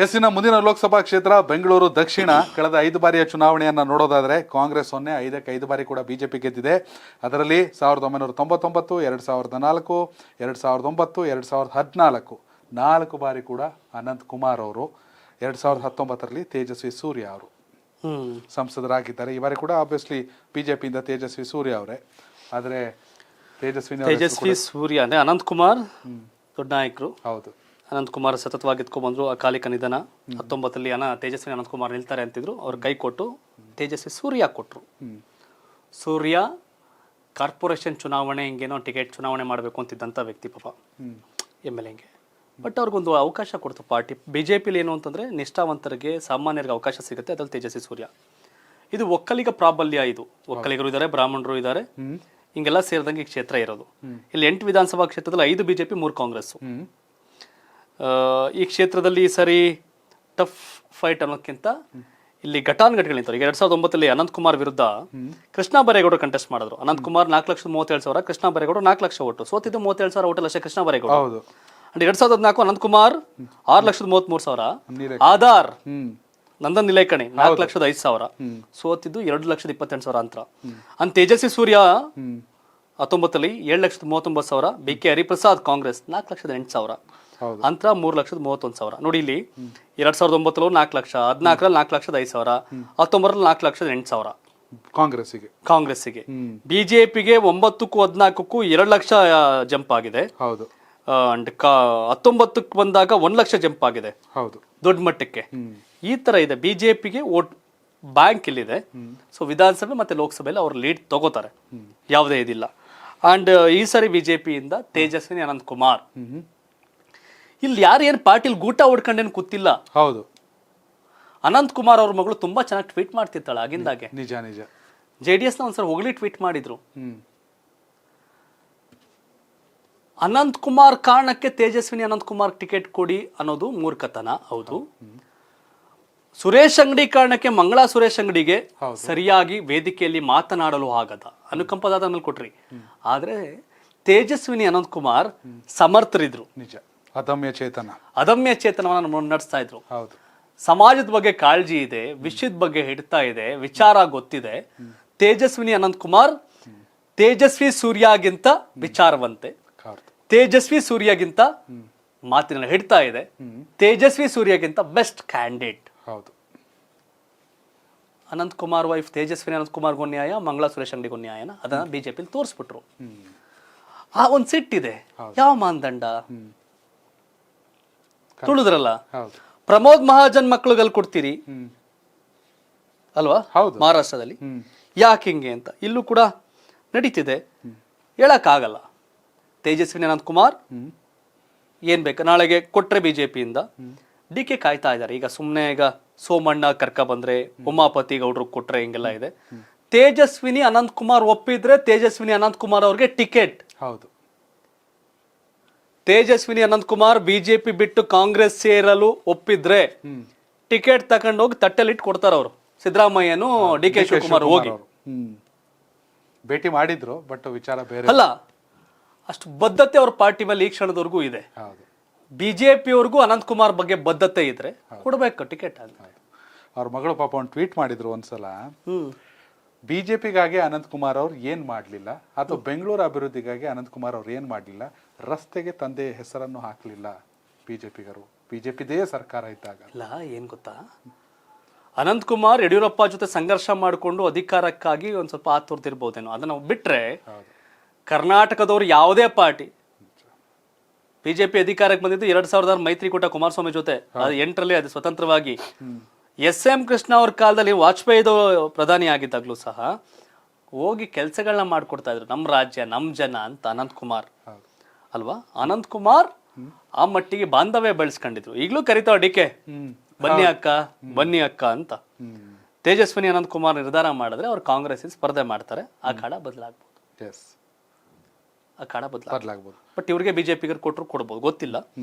ಎಸ್ಸಿನ ಮುಂದಿನ ಲೋಕಸಭಾ ಕ್ಷೇತ್ರ ಬೆಂಗಳೂರು ದಕ್ಷಿಣ. ಕಳೆದ 5 ಬಾರಿಯ ಚುನಾವಣೆಯನ್ನು ನೋಡೋದಾದರೆ ಕಾಂಗ್ರೆಸ್ 5 ಬಾರಿ ಕೂಡ ಬಿಜೆಪಿ ಗೆದ್ದಿದೆ. ಅದರಲ್ಲಿ 1999, 2004, 2009, 2014 4 ಬಾರಿ ಕೂಡ ಅನಂತ್ ಕುಮಾರ್ ಅವರು. 2019ರಲ್ಲಿ ತೇಜಸ್ವಿ ಸೂರ್ಯ ಅವರು ಸಂಸದರಾಗಿದ್ದಾರೆ. ಈ ಬಾರಿ ಕೂಡ ಆಬ್ವಿಯಸ್ಲಿ ಬಿಜೆಪಿಯಿಂದ ತೇಜಸ್ವಿ ಸೂರ್ಯ ಅವರೇ. ಆದರೆ ತೇಜಸ್ವಿ ಸೂರ್ಯ ಅಂದ್ರೆ ಅನಂತ್ ಕುಮಾರ್ ದೊಡ್ಡ ನಾಯಕರು. ಹೌದು, ಅನಂತ್ ಕುಮಾರ್ ಸತತವಾಗಿ ಎತ್ಕೊಂಡ್ಬಂದ್ರು. ಅಕಾಲಿಕ ನಿಧನ 19ರಲ್ಲಿ ತೇಜಸ್ವಿ ಅನಂತ್ ಕುಮಾರ್ ನಿಲ್ತಾರೆ ಅಂತಿದ್ರು. ಅವ್ರು ಕೈ ಕೊಟ್ಟು ತೇಜಸ್ವಿ ಸೂರ್ಯ ಕೊಟ್ರು. ಸೂರ್ಯ ಕಾರ್ಪೊರೇಷನ್ ಚುನಾವಣೆ ಹಿಂಗೇನೋ ಟಿಕೆಟ್ ಚುನಾವಣೆ ಮಾಡಬೇಕು ಅಂತಿದ್ದಂಥ ವ್ಯಕ್ತಿ ಪಾಪ MLAಗೆ. ಬಟ್ ಅವ್ರಿಗೊಂದು ಅವಕಾಶ ಕೊಡ್ತು ಪಾರ್ಟಿ. ಬಿಜೆಪಿಲಿ ಏನು ಅಂತಂದ್ರೆ ನಿಷ್ಠಾವಂತರಿಗೆ ಸಾಮಾನ್ಯರಿಗೆ ಅವಕಾಶ ಸಿಗುತ್ತೆ. ಅದ್ರಲ್ಲಿ ತೇಜಸ್ವಿ ಸೂರ್ಯ. ಇದು ಒಕ್ಕಲಿಗ ಪ್ರಾಬಲ್ಯ. ಇದು ಒಕ್ಕಲಿಗರು ಇದ್ದಾರೆ, ಬ್ರಾಹ್ಮಣರು ಇದ್ದಾರೆ, ಹಿಂಗೆಲ್ಲ ಸೇರಿದಂಗೆ ಈ ಕ್ಷೇತ್ರ ಇರೋದು. ಇಲ್ಲಿ 8 ವಿಧಾನಸಭಾ ಕ್ಷೇತ್ರದಲ್ಲಿ 5 ಬಿಜೆಪಿ 3 ಕಾಂಗ್ರೆಸ್. ಈ ಕ್ಷೇತ್ರದಲ್ಲಿ ಈ ಸರಿ ಟಫ್ ಫೈಟ್ ಅನ್ನೋದಕ್ಕಿಂತ ಇಲ್ಲಿ ಘಟಾನುಘಟಿಗಳು ನಿಂತವ್ರು. ಈಗ 2009ರಲ್ಲಿ ಅನಂತ್ ಕುಮಾರ್ ವಿರುದ್ಧ ಕೃಷ್ಣ ಬೈರೇಗೌಡರು ಕಂಟೆಸ್ಟ್ ಮಾಡಿದ್ರು. ಅನಂತ್ ಕುಮಾರ್ 4,37,000, ಕೃಷ್ಣ ಬೈರೇಗೌಡರು 4 ಲಕ್ಷ ಓಟು. ಸೋತಿದ್ದು 37,000 ಓಟಲ್ಲಿ ಅಷ್ಟೇ ಕೃಷ್ಣ ಬೈರೇಗೌಡ. ಅಂಡ್ 2014 ಅನಂತ್ ಕುಮಾರ್ 6,33,000. ಆಧಾರ್ ನಂದನ್ ನಿಲೇಕಣಿ 4,05,000. ಸೋತಿದ್ದು 2,28,000 ಅಂತರ. ಅಂಡ್ ತೇಜಸ್ವಿ ಸೂರ್ಯ 19ರಲ್ಲಿ 7,39,000. BK ಹರಿಪ್ರಸಾದ್ ಕಾಂಗ್ರೆಸ್ 4,08,000 ಅಂತರ. 3,31,000. ನೋಡಿ ಇಲ್ಲಿ 2009 4 ಲಕ್ಷ, 14ರಲ್ಲಿ 4,05,000, 19ರಲ್ಲಿ 4,08,000 ಕಾಂಗ್ರೆಸ್ಸಿಗೆ. ಬಿಜೆಪಿಗೆ 9ಕ್ಕೂ 14ಕ್ಕೂ 2 ಲಕ್ಷ ಜಂಪ್ ಆಗಿದೆ. ಅಂಡ್ 19ಕ್ಕೆ ಬಂದಾಗ 1 ಲಕ್ಷ ಜಂಪ್ ಆಗಿದೆ ದೊಡ್ಡ ಮಟ್ಟಕ್ಕೆ. ಈ ತರ ಇದೆ ಬಿಜೆಪಿಗೆ ವೋಟ್ ಬ್ಯಾಂಕ್ ಇಲ್ಲಿದೆ. ಸೊ ವಿಧಾನಸಭೆ ಮತ್ತೆ ಲೋಕಸಭೆಯಲ್ಲಿ ಅವ್ರು ಲೀಡ್ ತಗೋತಾರೆ, ಯಾವುದೇ ಇದಿಲ್ಲ. ಅಂಡ್ ಈ ಸರಿ ಬಿಜೆಪಿಯಿಂದ ತೇಜಸ್ವಿನಿ ಅನಂತ್ ಕುಮಾರ್. ಇಲ್ಲಿ ಯಾರೇನು ಪಾಟೀಲ್ ಗೂಟ ಹೊಡ್ಕೊಂಡೇನು ಕೂತಿಲ್ಲ. ಹೌದು, ಅನಂತ್ ಕುಮಾರ್ ಅವ್ರ ಮಗಳು ತುಂಬಾ ಚೆನ್ನಾಗಿ ಟ್ವೀಟ್ ಮಾಡ್ತಿರ್ತಾಳೆ ಆಗಿಂದಾಗೆ. ನಿಜ. JDS ನ ಒಂದ್ಸಲ ಹೊಗಳಿ ಟ್ವೀಟ್ ಮಾಡಿದ್ರು. ಅನಂತ್ ಕುಮಾರ್ ಕಾರಣಕ್ಕೆ ತೇಜಸ್ವಿನಿ ಅನಂತ್ ಕುಮಾರ್ ಟಿಕೆಟ್ ಕೊಡಿ ಅನ್ನೋದು ಮೂರ್ಖತನ. ಹೌದು. ಸುರೇಶ್ ಅಂಗಡಿ ಕಾರಣಕ್ಕೆ ಮಂಗಳಾ ಸುರೇಶ್ ಅಂಗಡಿಗೆ ಸರಿಯಾಗಿ ವೇದಿಕೆಯಲ್ಲಿ ಮಾತನಾಡಲು ಆಗದ ಅನುಕಂಪದಾದ ಮೇಲೆ ಕೊಟ್ರಿ. ಆದ್ರೆ ತೇಜಸ್ವಿನಿ ಅನಂತ್ ಕುಮಾರ್ ಸಮರ್ಥರಿದ್ರು. ನಿಜ, ಅದಮ್ಯ ಚೇತನವನ್ನ ನಡೆಸ್ತಾ ಇದ್ರು. ಸಮಾಜದ ಬಗ್ಗೆ ಕಾಳಜಿ ಇದೆ, ವಿಷಯದ ಬಗ್ಗೆ ಹಿಡ್ತಾ ಇದೆ, ವಿಚಾರ ಗೊತ್ತಿದೆ. ತೇಜಸ್ವಿನಿ ಅನಂತ್ ಕುಮಾರ್ ತೇಜಸ್ವಿ ಸೂರ್ಯಗಿಂತ ವಿಚಾರವಂತೆ, ತೇಜಸ್ವಿ ಸೂರ್ಯಗಿಂತ ಮಾತಿನ ಹಿಡ್ತಾ ಇದೆ, ತೇಜಸ್ವಿ ಸೂರ್ಯಗಿಂತ best candidate. Ananth Kumar wife Tejaswini Ananth ಕುಮಾರ್ಗೂ ನ್ಯಾಯ, ಮಂಗಳಾ ಸುರೇಶ್ ಅಂಗಡಿಗೂ ನ್ಯಾಯನ ಅದನ್ನ ಬಿಜೆಪಿ ತೋರಿಸ್ಬಿಟ್ರು. ಆ ಒಂದ್ ಸಿಟ್ಟಿದೆ. ಯಾವ ಮಾನದಂಡ ತುಳಿದ್ರಲ್ಲ. ಪ್ರಮೋದ್ ಮಹಾಜನ್ ಮಕ್ಳುಗಲ್ ಕೊಡ್ತೀರಿ ಅಲ್ವಾ ಮಹಾರಾಷ್ಟ್ರದಲ್ಲಿ, ಯಾಕೆ ಹಿಂಗೆ ಅಂತ ಇಲ್ಲೂ ಕೂಡ ನಡೀತಿದೆ. ಹೇಳಕ್ ಆಗಲ್ಲ. ತೇಜಸ್ವಿನಿ ಅನಂತ್ ಕುಮಾರ್ ಏನ್ ಬೇಕು ನಾಳೆಗೆ ಕೊಟ್ರೆ ಬಿಜೆಪಿಯಿಂದ DK ಕಾಯ್ತಾ ಇದ್ದಾರೆ. ಈಗ ಸುಮ್ನೆ ಈಗ ಸೋಮಣ್ಣ ಕರ್ಕ ಬಂದ್ರೆ, ಉಮಾಪತಿ ಗೌಡ್ರು ಕೊಟ್ರೆ ಹಿಂಗೆಲ್ಲ ಇದೆ. ತೇಜಸ್ವಿನಿ ಅನಂತ್ ಕುಮಾರ್ ಒಪ್ಪಿದ್ರೆ ತೇಜಸ್ವಿನಿ ಅನಂತ್ ಕುಮಾರ್ ಅವ್ರಿಗೆ ಟಿಕೆಟ್. ತೇಜಸ್ವಿನಿ ಅನಂತ್ ಕುಮಾರ್ ಬಿಜೆಪಿ ಬಿಟ್ಟು ಕಾಂಗ್ರೆಸ್ ಸೇರಲು ಒಪ್ಪಿದ್ರೆ ಟಿಕೆಟ್ ತಗೊಂಡೋಗಿ ತಟ್ಟೆಲಿಟ್ಟು ಕೊಡ್ತಾರ ಅವರು. ಸಿದ್ದರಾಮಯ್ಯನು DK ಶಿವಕುಮಾರ್ ಹೋಗಿ ಭೇಟಿ ಮಾಡಿದ್ರು. ಬಟ್ ವಿಚಾರ ಬೇರೆ ಅಲ್ಲ. ಅಷ್ಟು ಬದ್ಧತೆ ಅವ್ರ ಪಾರ್ಟಿ ಮೇಲೆ ಈ ಕ್ಷಣದವರೆಗೂ ಇದೆ. ಬಿಜೆಪಿಯವ್ರಿಗೂ ಅನಂತ್ ಕುಮಾರ್ ಬಗ್ಗೆ ಬದ್ಧತೆ ಇದ್ರೆ ಕೊಡ್ಬೇಕು ಟಿಕೆಟ್. ಅವ್ರ ಮಗಳು ಪಾಪ ಒಂದು ಟ್ವೀಟ್ ಮಾಡಿದ್ರು ಒಂದ್ಸಲ, ಬಿಜೆಪಿಗಾಗಿ ಅನಂತ್ ಕುಮಾರ್ ಅವ್ರು ಏನ್ ಮಾಡ್ಲಿಲ್ಲ, ಅಥವಾ ಬೆಂಗಳೂರು ಅಭಿವೃದ್ಧಿಗಾಗಿ ಅನಂತ್ ಕುಮಾರ್ ಅವ್ರು ಏನ್ ಮಾಡ್ಲಿಲ್ಲ, ರಸ್ತೆಗೆ ತಂದೆ ಹೆಸರನ್ನು ಹಾಕ್ಲಿಲ್ಲ ಬಿಜೆಪಿಗರು, ಬಿಜೆಪಿದೇ ಸರ್ಕಾರ ಇದ್ದಾಗ. ಇಲ್ಲ, ಏನ್ ಗೊತ್ತಾ, ಅನಂತ್ ಕುಮಾರ್ ಯಡಿಯೂರಪ್ಪ ಜೊತೆ ಸಂಘರ್ಷ ಮಾಡಿಕೊಂಡು ಅಧಿಕಾರಕ್ಕಾಗಿ ಒಂದ್ ಸ್ವಲ್ಪ ಆತುರ್ತಿರ್ಬೋದೇನೋ. ಅದನ್ನ ಬಿಟ್ರೆ ಕರ್ನಾಟಕದವ್ರು ಯಾವುದೇ ಪಾರ್ಟಿ, ಬಿಜೆಪಿ ಅಧಿಕಾರಕ್ಕೆ ಬಂದಿದ್ದು 2006 ಮೈತ್ರಿಕೂಟ ಕುಮಾರಸ್ವಾಮಿ ಜೊತೆ, 8ರಲ್ಲಿ ಅದು ಸ್ವತಂತ್ರವಾಗಿ. SM ಕೃಷ್ಣ ಅವ್ರ ಕಾಲದಲ್ಲಿ ವಾಜಪೇಯಿ ಪ್ರಧಾನಿ ಆಗಿದ್ದಾಗ್ಲೂ ಸಹ ಹೋಗಿ ಕೆಲಸಗಳನ್ನ ಮಾಡ್ಕೊಡ್ತಾ ಇದ್ರು. ನಮ್ಮ ರಾಜ್ಯ ನಮ್ ಜನ ಅಂತ ಅನಂತ್ ಕುಮಾರ್ ಅಲ್ವಾ. ಅನಂತ್ ಕುಮಾರ್ ಆ ಮಟ್ಟಿಗೆ ಬಾಂಧವ್ಯ ಬೆಳೆಸ್ಕೊಂಡಿದ್ರು. ಈಗಲೂ ಕರಿತಾವ DK ಬನ್ನಿ ಅಕ್ಕ ಅಂತ. ತೇಜಸ್ವಿನಿ ಅನಂತ್ ಕುಮಾರ್ ನಿರ್ಧಾರ ಮಾಡಿದ್ರೆ ಅವ್ರು ಕಾಂಗ್ರೆಸ್ ಸ್ಪರ್ಧೆ ಮಾಡ್ತಾರೆ. ಅಖಾಡ ಬದಲಾಗ್ಬೋದು. ಬಟ್ ಇವ್ರಿಗೆ ಬಿಜೆಪಿಗರು ಕೊಟ್ಟರು ಕೊಡ್ಬೋದು, ಗೊತ್ತಿಲ್ಲ.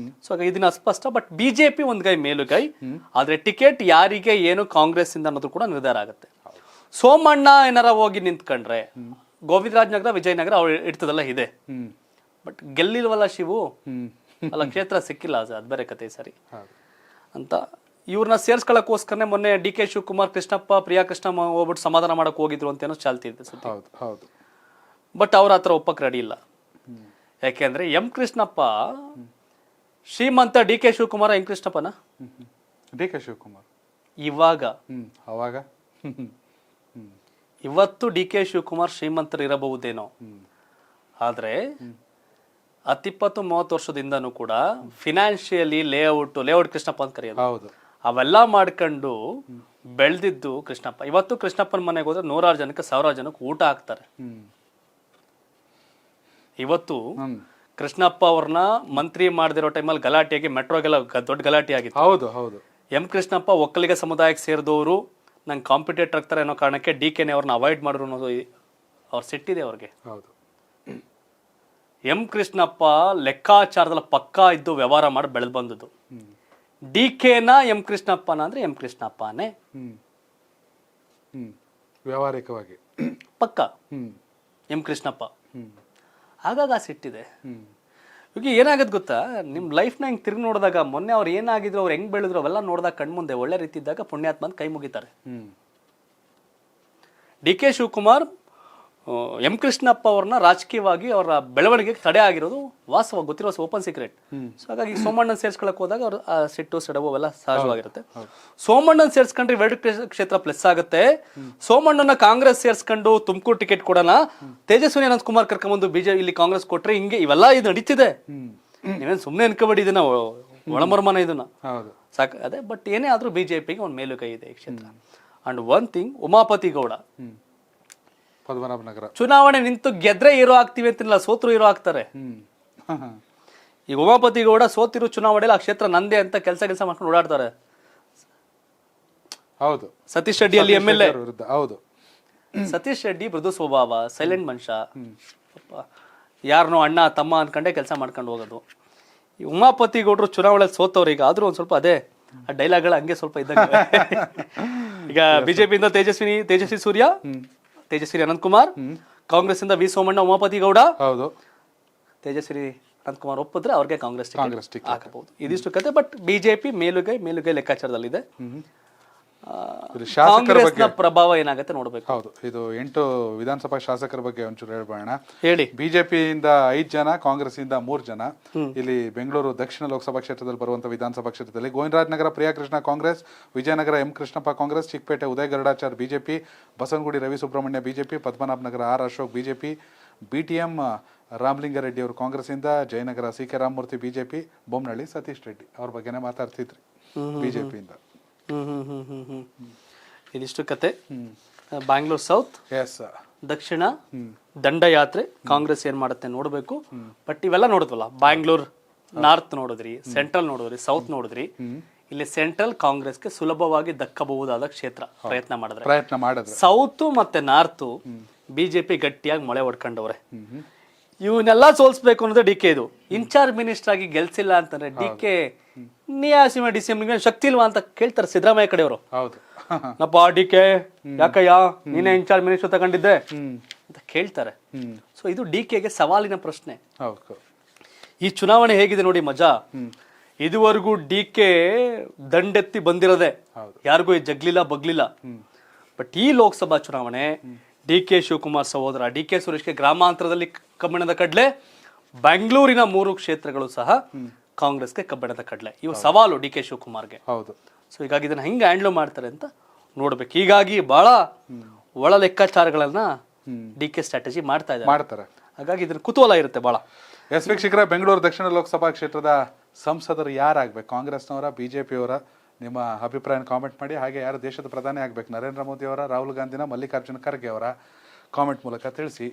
ಸೊ ಇದನ್ನ ಅಸ್ಪಷ್ಟ. ಬಟ್ ಬಿಜೆಪಿ ಒಂದ್ ಗೈ ಮೇಲುಗೈ. ಆದ್ರೆ ಟಿಕೆಟ್ ಯಾರಿಗೆ ಏನು ಕಾಂಗ್ರೆಸ್ ಇಂದ ಅನ್ನೋದು ಕೂಡ ನಿರ್ಧಾರ ಆಗುತ್ತೆ. ಸೋಮಣ್ಣ ಏನಾರ ಹೋಗಿ ನಿಂತ್ಕೊಂಡ್ರೆ ಗೋವಿಂದರಾಜ್ ನಗರ, ವಿಜಯನಗರ ಅವ್ರು ಇಡ್ತದೆಲ್ಲ ಇದೆ. ಬಟ್ ಗೆಲ್ಲಿಲ್ವಲ್ಲ ಶಿವು, ಅಲ್ಲ ಕ್ಷೇತ್ರ ಸಿಕ್ಕಿಲ್ಲ, ಅದು ಬೇರೆ ಕತೆ ಸರಿ ಅಂತ ಇವ್ರನ್ನ ಸೇರ್ಸ್ಕೊಳ್ಳೋಕ್ಕೋಸ್ಕರನೇ ಮೊನ್ನೆ ಡಿ ಕೆ ಶಿವಕುಮಾರ್ ಕೃಷ್ಣಪ್ಪ ಪ್ರಿಯಾ ಕೃಷ್ಣಮ್ಮ ಹೋಗ್ಬಿಟ್ಟು ಸಮಾಧಾನ ಮಾಡಕ್ ಹೋಗಿದ್ರು ಅಂತ ಏನೋ ಚಾಲ್ತಿ ಇದೆ ಸುದ್ದಿ. ಹೌದು ಹೌದು. ಬಟ್ ಅವ್ರ ಹತ್ರ ಒಪ್ಪಕ್ ರೆಡಿ ಇಲ್ಲ. ಯಾಕೆಂದ್ರೆ ಎಂ ಕೃಷ್ಣಪ್ಪ ಶ್ರೀಮಂತ ಡಿ ಕೆ ಶಿವಕುಮಾರ್ ಎಂ ಕೃಷ್ಣಪ್ಪನ ಡಿ ಕೆ ಶಿವಕುಮಾರ್ ಇವಾಗ ಅವಾಗ ಇವತ್ತು ಡಿ ಕೆ ಶಿವಕುಮಾರ್ ಶ್ರೀಮಂತರು ಇರಬಹುದೇನೋ, ಆದ್ರೆ 20-30 ವರ್ಷದಿಂದನೂ ಕೂಡ ಫಿನಾನ್ಷಿಯಲಿ ಲೇಔಟ್ ಕೃಷ್ಣಪ್ಪ ಅಂತ ಕರೆಯೋದು, ಹೌದು, ಅವೆಲ್ಲ ಮಾಡ್ಕೊಂಡು ಬೆಳೆದಿದ್ದು ಕೃಷ್ಣಪ್ಪ. ಇವತ್ತು ಕೃಷ್ಣಪ್ಪನ ಮನೆಗೆ ಹೋದ್ರೆ 100 ಜನಕ್ಕೆ 1000 ಜನಕ್ಕೆ ಊಟ ಹಾಕ್ತಾರೆ. ಇವತ್ತು ಕೃಷ್ಣಪ್ಪ ಅವ್ರನ್ನ ಮಂತ್ರಿ ಮಾಡದಿರೋ ಟೈಮಲ್ಲಿ ಗಲಾಟೆಯಾಗಿ ಮೆಟ್ರೋಗೆಲ್ಲ ದೊಡ್ಡ ಗಲಾಟೆ ಆಗಿತ್ತು. ಹೌದು ಹೌದು. ಎಂ ಕೃಷ್ಣಪ್ಪ ಒಕ್ಕಲಿಗ ಸಮುದಾಯಕ್ಕೆ ಸೇರಿದವರು ನಂಗೆ ಕಾಂಪಿಟೇಟರ್ ಆಗ್ತಾರೆ ಅನ್ನೋ ಕಾರಣಕ್ಕೆ ಡಿ ಕೆನೆ ಅವ್ರನ್ನ ಅವಾಯ್ಡ್ ಮಾಡಿದ್ರು ಅನ್ನೋದು ಅವ್ರ ಸಿಟ್ಟಿದೆ ಅವ್ರಿಗೆ. ಹೌದು. ಎಂ ಕೃಷ್ಣಪ್ಪ ಲೆಕ್ಕಾಚಾರದಲ್ಲಿ ಪಕ್ಕಾ ಇದ್ದು ವ್ಯವಹಾರ ಮಾಡಿ ಬೆಳೆದು ಬಂದದ್ದು. ಡಿ ಕೆನ ಎಂ ಕೃಷ್ಣಪ್ಪನ ಅಂದ್ರೆ ಎಂ ಕೃಷ್ಣಪ್ಪನೇ ವ್ಯಾವಹಾರಿಕವಾಗಿ ಪಕ್ಕ ಎಂ ಕೃಷ್ಣಪ್ಪ. ಹಾಗಾಗಿ ಆ ಸಿಟ್ಟಿದೆ. ಈಗ ಏನಾಗದ್ ಗೊತ್ತಾ, ನಿಮ್ ಲೈಫ್ನ ಹಿಂಗೆ ತಿರುಗಿ ನೋಡಿದಾಗ ಮೊನ್ನೆ ಅವ್ರು ಏನಾಗಿದ್ರು, ಅವ್ರು ಹೆಂಗ್ ಬೆಳೆದ್ರು ಅವೆಲ್ಲ ನೋಡಿದಾಗ ಕಣ್ಮುಂದೆ ಒಳ್ಳೆ ರೀತಿ ಇದ್ದಾಗ ಪುಣ್ಯಾತ್ಮ ಅಂತ ಕೈ ಮುಗಿತಾರೆ. D K Shivakumar M Krishnappa ಅವ್ರನ್ನ ರಾಜಕೀಯವಾಗಿ ಅವರ ಬೆಳವಣಿಗೆಗೆ ತಡೆ ಆಗಿರೋದು ವಾಸ್ತವ, ಗೊತ್ತಿರೋ ಓಪನ್ ಸೀಕ್ರೆಟ್. ಸೊ ಹಾಗಾಗಿ ಸೋಮಣ್ಣನ ಸೇರ್ಸ್ಕೊಳಕ್ ಹೋದಾಗ ಅವ್ರು ಆ ಸಿಟ್ಟು ಸೆಡವು ಅವೆಲ್ಲ ಸಹಜವಾಗಿರುತ್ತೆ. ಸೋಮಣ್ಣನ ಸೇರ್ಸ್ಕೊಂಡ್ರೆ ಇವೆರಡು ಕ್ಷೇತ್ರ ಪ್ಲಸ್ ಆಗುತ್ತೆ. ಸೋಮಣ್ಣನ ಕಾಂಗ್ರೆಸ್ ಸೇರ್ಸ್ಕೊಂಡು ತುಮಕೂರು ಟಿಕೆಟ್ ಕೊಡೋಣ, ತೇಜಸ್ವಿನಿ ಅನಂತಕುಮಾರ್ ಕರ್ಕೊಂಡ್ಬಂದು ಬಿಜೆಪಿ ಇಲ್ಲಿ ಕಾಂಗ್ರೆಸ್ ಕೊಟ್ರೆ ಹಿಂಗೆ ಇವೆಲ್ಲ ಇದು ನಡೀತಿದೆ. ನೀವೇನು ಸುಮ್ಮನೆ ಅನ್ಕೋಬೇಡಿ ಇದನ್ನ, ಒಳಮರ್ಮನ ಇದನ್ನ ಸಾಕು ಅದೇ. ಬಟ್ ಏನೇ ಆದ್ರೂ ಬಿಜೆಪಿಗೆ ಒಂದು ಮೇಲುಗೈ ಇದೆ ಈ ಕ್ಷೇತ್ರ. And one thing, Umapathi Gowda Padmanabhanagar ಚುನಾವಣೆ ನಿಂತು ಗೆದ್ರೆ ಹೀರೋ ಆಗ್ತೀವಿ ಅಂತಿಲ್ಲ, ಸೋತ್ರು ಹೀರೋ ಆಗ್ತಾರೆ. ಈಗ ಉಮಾಪತಿ ಗೌಡ ಸೋತಿರೋ ಚುನಾವಣೆಯಲ್ಲಿ ಆ ಕ್ಷೇತ್ರ ನಂದೇ ಅಂತ ಕೆಲಸ ಮಾಡ್ಕೊಂಡು ಓಡಾಡ್ತಾರೆ. ಹೌದು. ಸತೀಶ್ ರೆಡ್ಡಿ ಅಲ್ಲಿ MLA. ಹೌದು. ಸತೀಶ್ ರೆಡ್ಡಿ ಮೃದು ಸ್ವಭಾವ, ಸೈಲೆಂಟ್ ಮನುಷ್ಯ, ಯಾರನ್ನೋ ಅಣ್ಣ ತಮ್ಮ ಅನ್ಕೊಂಡೆ ಕೆಲಸ ಮಾಡ್ಕೊಂಡು ಹೋಗೋದು. ಈ ಉಮಾಪತಿ ಗೌಡರು ಚುನಾವಣೆ ಸೋತವ್ರು. ಈಗ ಆದ್ರೂ ಒಂದ್ ಸ್ವಲ್ಪ ಅದೇ ಆ ಡೈಲಾಗ್ಗಳು ಹಂಗೆ ಸ್ವಲ್ಪ ಇದ್ದಂಗೆ. ಈಗ ಬಿಜೆಪಿಯಿಂದ ತೇಜಸ್ವಿ ಸೂರ್ಯ, ತೇಜಸ್ವಿ ಅನಂತಕುಮಾರ್, ಕಾಂಗ್ರೆಸ್ ಇಂದ ವಿ ಸೋಮಣ್ಣ, ಉಮಾಪತಿ ಗೌಡ. ಹೌದು. ತೇಜಸ್ವಿ ಅನಂತಕುಮಾರ್ ಒಪ್ಪಿದ್ರೆ ಅವ್ರಿಗೆ ಕಾಂಗ್ರೆಸ್ ಹಾಕಬಹುದು. ಇದಿಷ್ಟು ಕತೆ. ಬಟ್ ಬಿಜೆಪಿ ಮೇಲುಗೈ ಲೆಕ್ಕಾಚಾರದಲ್ಲಿದೆ. ಕಾಂಗ್ರೆಸ್ನ ಪ್ರಭಾವ ಏನಾಗುತ್ತೆ ನೋಡ್ಬೇಕು. ಹೌದು. ಇದು 8 ವಿಧಾನಸಭಾ ಶಾಸಕರ ಬಗ್ಗೆ ಒಂಚೂರು ಹೇಳ್ಬೋಣ. ಹೇಳಿ. ಬಿಜೆಪಿಯಿಂದ 5 ಜನ, ಕಾಂಗ್ರೆಸ್ ಇಂದ 3 ಜನ. ಇಲ್ಲಿ ಬೆಂಗಳೂರು ದಕ್ಷಿಣ ಲೋಕಸಭಾ ಕ್ಷೇತ್ರದಲ್ಲಿ ಬರುವಂತ ವಿಧಾನಸಭಾ ಕ್ಷೇತ್ರದಲ್ಲಿ Govindarajanagar Priyakrishna Congress, Vijayanagar M Krishnappa Congress, Chickpet Uday Garudachar BJP, Basavanagudi Ravi Subramanya BJP, Padmanabhanagar R Ashok BJP, BTM Ramalingareddy ಅವರು ಕಾಂಗ್ರೆಸ್ ಇಂದ, ಜಯನಗರ CK ರಾಮಮೂರ್ತಿ ಬಿಜೆಪಿ, ಬೊಮ್ಮನಹಳ್ಳಿ ಸತೀಶ್ ರೆಡ್ಡಿ ಅವ್ರ ಬಗ್ಗೆನೇ ಮಾತಾಡ್ತಿದ್ರಿ ಬಿಜೆಪಿಯಿಂದ. ಇದಿಷ್ಟು ಕತೆ. ಬ್ಯಾಂಗ್ಳೂರ್ ಸೌತ್, ದಕ್ಷಿಣ ದಂಡಯಾತ್ರೆ ಕಾಂಗ್ರೆಸ್ ಏನ್ ಮಾಡುತ್ತೆ ನೋಡ್ಬೇಕು. ಬಟ್ ಇವೆಲ್ಲ ನೋಡಿದ್ವಲ್ಲ, ಬ್ಯಾಂಗ್ಳೂರ್ ನಾರ್ತ್ ನೋಡಿದ್ರಿ, ಸೆಂಟ್ರಲ್ ನೋಡಿದ್ರಿ, ಸೌತ್ ನೋಡಿದ್ರಿ. ಇಲ್ಲಿ ಸೆಂಟ್ರಲ್ ಕಾಂಗ್ರೆಸ್ಗೆ ಸುಲಭವಾಗಿ ದಕ್ಕಬಹುದಾದ ಕ್ಷೇತ್ರ ಪ್ರಯತ್ನ ಮಾಡಿದ್ರೆ, ಸೌತ್ ಮತ್ತೆ ನಾರ್ತ್ ಬಿಜೆಪಿ ಗಟ್ಟಿಯಾಗಿ ಮೊಳೆ ಹೊಡ್ಕೊಂಡವ್ರೆ. ಇವನ್ನೆಲ್ಲ ಸೋಲ್ಸ್ಬೇಕು ಅನ್ನೋದು ಡಿ ಕೆ. ಇದು ಇನ್ಚಾರ್ಜ್ ಮಿನಿಸ್ಟರ್ ಆಗಿ ಗೆಲ್ಸಿಲ್ಲ ಅಂತಂದ್ರೆ ಡಿ ಕೆ ನಿಯಾಸಿಮ ಡಿಸಿಎಂ ಶಕ್ತಿ ಇಲ್ವಾ ಅಂತ ಕೇಳ್ತಾರೆ ಸಿದ್ದರಾಮಯ್ಯ ಕಡೆಯವರು. ನಪ್ಪ ಡಿ ಕೆ ಯಾಕಯ್ಯ ನೀನೇ ಇನ್ಚಾರ್ಜ್ ಮಿನಿಸ್ಟರ್ ತಗೊಂಡಿದ್ದೆ ಅಂತ ಕೇಳ್ತಾರೆ. ಸೊ ಇದು ಡಿ ಕೆಗೆ ಸವಾಲಿನ ಪ್ರಶ್ನೆ. ಈ ಚುನಾವಣೆ ಹೇಗಿದೆ ನೋಡಿ ಮಜಾ. ಇದುವರೆಗೂ ಡಿ ಕೆ ದಂಡೆತ್ತಿ ಬಂದಿರೋದೆ, ಯಾರಿಗೂ ಜಗ್ಲಿಲ್ಲ ಬಗ್ಲಿಲ್ಲ. ಬಟ್ ಈ ಲೋಕಸಭಾ ಚುನಾವಣೆ ಡಿ ಕೆ ಶಿವಕುಮಾರ್ ಸಹೋದರ ಡಿ ಕೆ ಸುರೇಶ್ಗೆ ಗ್ರಾಮಾಂತರದಲ್ಲಿ ಕಬ್ಬಿಣದ ಕಡ್ಲೆ, ಬೆಂಗಳೂರಿನ 3 ಕ್ಷೇತ್ರಗಳು ಸಹ ಕಾಂಗ್ರೆಸ್ಗೆ ಕಬ್ಬಿಣದ ಕಡ್ಲೆ. ಇವು ಸವಾಲು ಡಿ ಕೆ ಶಿವಕುಮಾರ್ಗೆ. ಹೌದು. ಸೊ ಹೀಗಾಗಿ ಇದನ್ನ ಹೆಂಗೆ ಹ್ಯಾಂಡಲ್ ಮಾಡ್ತಾರೆ ಅಂತ ನೋಡ್ಬೇಕು. ಹೀಗಾಗಿ ಬಹಳ ಒಳ ಲೆಕ್ಕಾಚಾರಗಳನ್ನ ಡಿ ಕೆ ಸ್ಟ್ರಾಟಜಿ ಮಾಡ್ತಾರೆ. ಹಾಗಾಗಿ ಇದ್ರ ಕುತೂಹಲ ಇರುತ್ತೆ ಬಹಳ. ವೀಕ್ಷಕರೇ, ಬೆಂಗಳೂರು ದಕ್ಷಿಣ ಲೋಕಸಭಾ ಕ್ಷೇತ್ರದ ಸಂಸದರು ಯಾರಾಗಬೇಕು, ಕಾಂಗ್ರೆಸ್ನವರ ಬಿಜೆಪಿಯವರ? ನಿಮ್ಮ ಅಭಿಪ್ರಾಯ ಕಾಮೆಂಟ್ ಮಾಡಿ. ಹಾಗೆ ಯಾರು ದೇಶದ ಪ್ರಧಾನಿ ಆಗ್ಬೇಕು, ನರೇಂದ್ರ ಮೋದಿ ಅವರ, ರಾಹುಲ್ ಗಾಂಧಿನ, ಮಲ್ಲಿಕಾರ್ಜುನ ಖರ್ಗೆ ಅವರ? ಕಾಮೆಂಟ್ ಮೂಲಕ ತಿಳಿಸಿ.